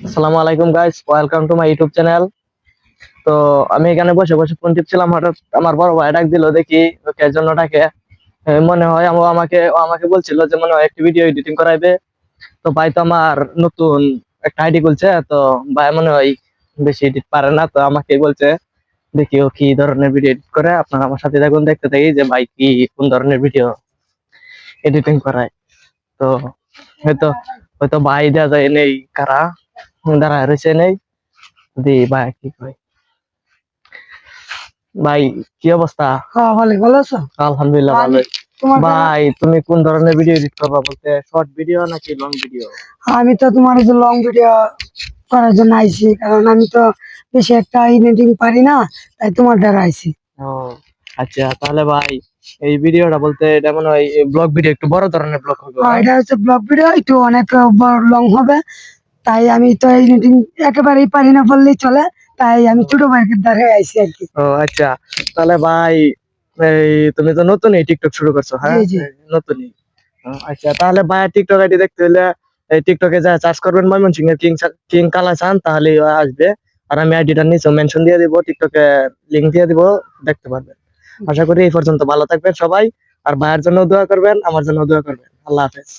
আসসালামু আলাইকুম guys, welcome to my YouTube channel. তো আমি এখানে বসে বসে ফোন টিপছিলাম, হঠাৎ আমার বড় ভাই ডাক দিল, দেখি ওকে জন্য ডাকে। মনে হয় ও আমাকে বলছিল যে মনে হয় একটি ভিডিও এডিটিং করাইবে। তো ভাই তো আমার নতুন একটা আইডি খুলছে, তো ভাই মনে হয় বেশি এডিট পারে না, তো আমাকে বলছে দেখি ও কি ধরনের ভিডিও এডিট করে। আপনারা আমার সাথে দেখুন, দেখতে থাকি যে ভাই কি কোন ধরনের ভিডিও এডিটিং করায়। তো হয়তো হয়তো ভাই দেওয়া যায় নেই কারা দাঁড়ায় রয়েছে নেই, দি ভাই কি কয়। ভাই কি অবস্থা? হ্যাঁ, ভালো আছো? আলহামদুলিল্লাহ আমি ভালোই। তোমার ভাই তুমি কোন ধরনের ভিডিও এডিট করবা, বলতে শর্ট ভিডিও নাকি লং ভিডিও? আমি তো তোমার যে লং ভিডিও করার জন্য আইছি, কারণ আমি তো বেশি একটা এডিটিং পারি না, তাই তোমার দ্বারা আইছি। ও আচ্ছা, তাহলে ভাই এই ভিডিওটা বলতে এটা মনে হয় ব্লগ ভিডিও, একটু বড় ধরনের ব্লগ হবে না? এটা হচ্ছে ব্লগ ভিডিও, একটু অনেক লং হবে, তাই আমি তো এডিটিং একেবারেই পারি না বললেই চলে, তাই আমি ছোট ভাইয়ের দ্বারা আইছি আর কি। ও আচ্ছা, তাহলে ভাই এই তুমি তো নতুনই টিকটক শুরু করছো, জি হ্যাঁ? জি। নতুনই। আচ্ছা, তাহলে ভাই টিকটক আইডি দেখতে হলে এই টিকটকে যা সার্চ করবেন ময়মনসিংহ এর কিং কিং কালাচান, তাহলে আসবে। আর আমি আইডিটা নিচে মেনশন দিয়ে দিব, টিকটকে লিংক দিয়ে দিব, দেখতে পারবেন। আশা করি এই পর্যন্ত ভালো থাকবেন সবাই, আর ভাইয়ের জন্য দোয়া করবেন, আমার জন্য দোয়া করবেন। আল্লাহ হাফেজ।